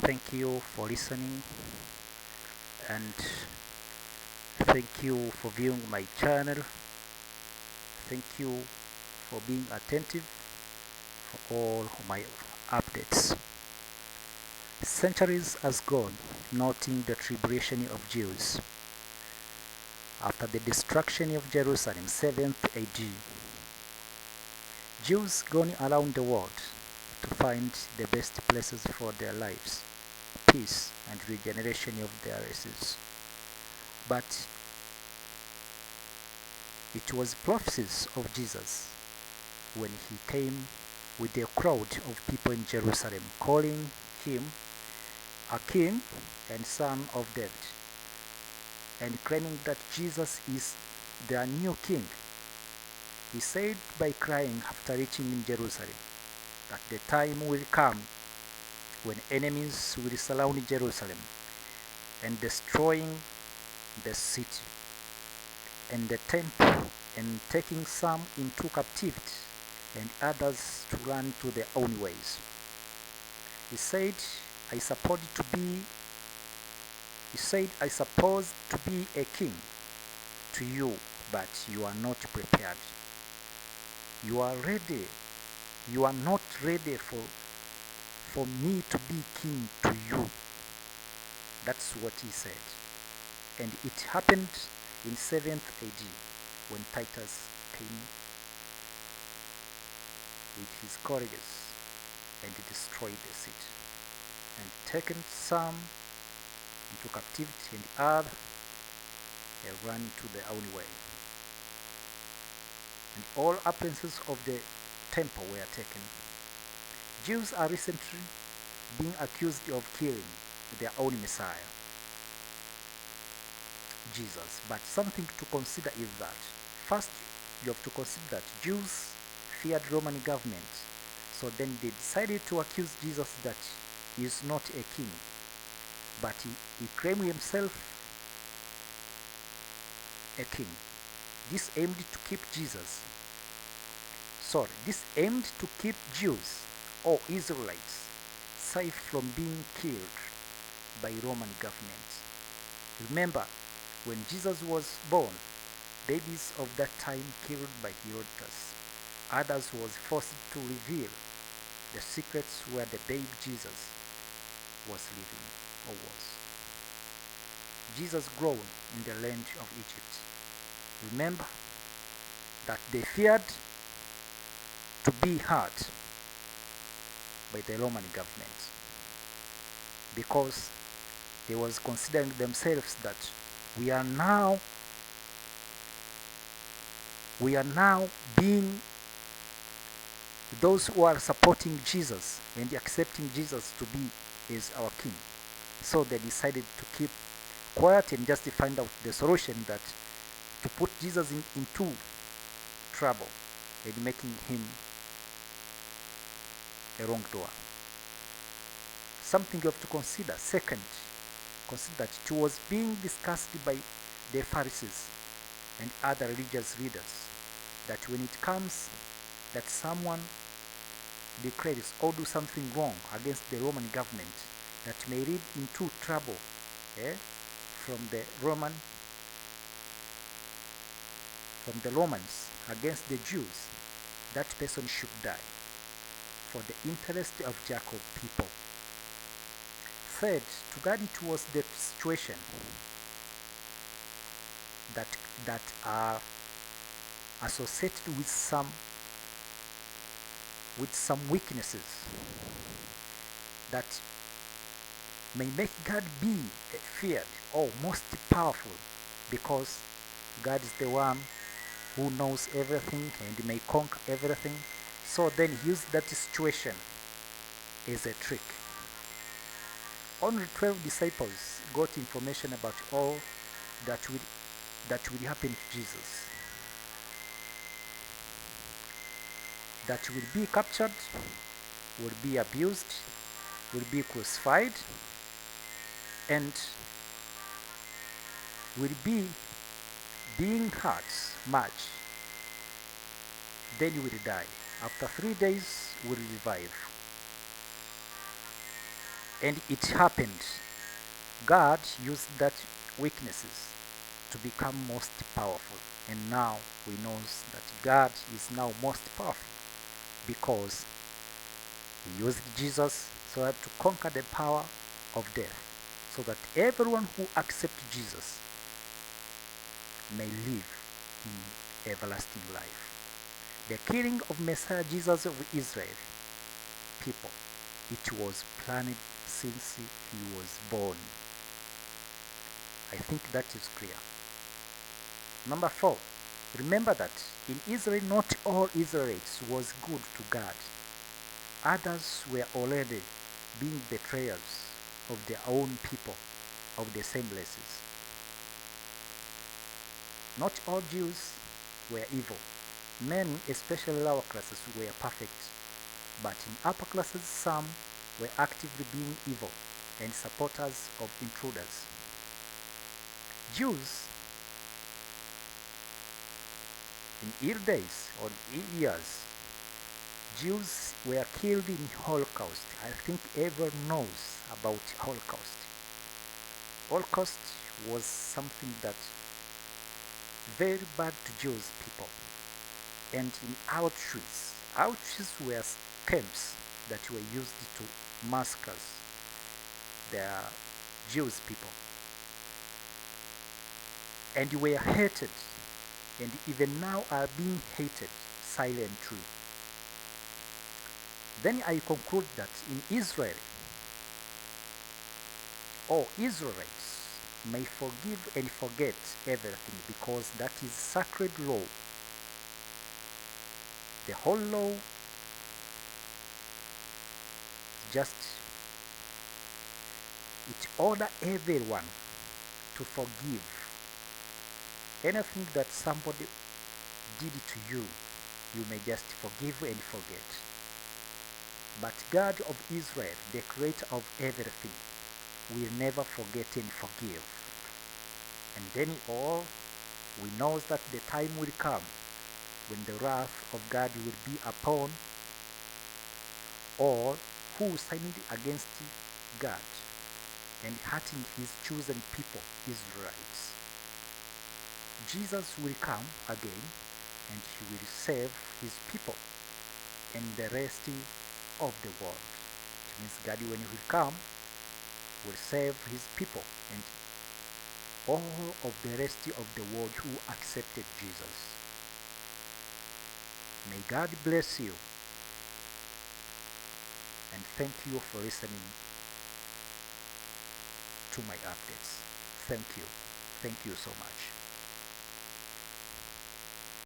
Thank you for listening, and thank you for viewing my channel. Thank you for being attentive for all my updates. Centuries has gone, noting the tribulation of Jews. After the destruction of Jerusalem, 7th AD, Jews going around the world to find the best places for their lives, peace and regeneration of their races. But it was prophecies of Jesus when he came with a crowd of people in Jerusalem, calling him a king and son of David, and claiming that Jesus is their new king. He said by crying after reaching in Jerusalem that the time will come when enemies will surround Jerusalem and destroying the city and the temple, and taking some into captivity and others to run to their own ways. He said, I suppose to be a king to you, but you are not prepared. You are not ready for me to be king to you. That's what he said. And it happened in 7th AD when Titus came with his courageous and destroyed the city and taken some into captivity and other ran to their own way. And all appearances of the temple were taken. Jews are recently being accused of killing their own Messiah, Jesus. But something to consider is that, first, you have to consider that Jews feared Roman government, so then they decided to accuse Jesus that he is not a king, but he claimed himself a king. This aimed to keep Jews or Israelites safe from being killed by Roman government. Remember, when Jesus was born, babies of that time killed by Herodotus. Others was forced to reveal the secrets where the babe Jesus was living or was. Jesus grown in the land of Egypt. Remember that they feared to be hurt by the Roman government because they was considering themselves that we are now being those who are supporting Jesus and accepting Jesus to be as our king. So they decided to keep quiet and just find out the solution, that to put Jesus into trouble and making him a wrongdoer. Something you have to consider. Second, consider that it was being discussed by the Pharisees and other religious leaders that when it comes that someone declares or do something wrong against the Roman government that may lead into trouble from the Romans against the Jews, that person should die for the interest of Jacob people. Third, to guard it was the situation that are associated with some weaknesses that may make God be feared or most powerful, because God is the one who knows everything and may conquer everything. So then he used that situation as a trick. Only 12 disciples got information about all that will happen to Jesus. That will be captured, will be abused, will be crucified, and will be being hurt much. Then he will die. After 3 days, will revive. And it happened. God used that weaknesses to become most powerful. And now we know that God is now most powerful because he used Jesus so that to conquer the power of death, so that everyone who accepts Jesus may live in everlasting life. The killing of Messiah Jesus of Israel people, it was planned since he was born. I think that is clear. Number 4, remember that in Israel not all Israelites was good to God. Others were already being betrayers of their own people of the same races. Not all Jews were evil. Many, especially lower classes, were perfect. But in upper classes, some were actively being evil and supporters of intruders. Jews in early days or years, Jews were killed in Holocaust. I think everyone knows about Holocaust. Holocaust was something that very bad to Jewish people. And in Auschwitz were camps that were used to massacre the Jewish people. And were hated, and even now are being hated silently. Then I conclude that in Israel, all Israelites may forgive and forget everything because that is sacred law. The whole law just it order everyone to forgive anything that somebody did to you. You may just forgive and forget. But God of Israel, the creator of everything, will never forget and forgive. And then we know that the time will come when the wrath of God will be upon all who sinned against God and hurting his chosen people, Israelites. Jesus will come again and he will save his people and the rest of the world. It means God, when he will come, will save his people and all of the rest of the world who accepted Jesus. May God bless you, and thank you for listening to my updates. Thank you. Thank you so much.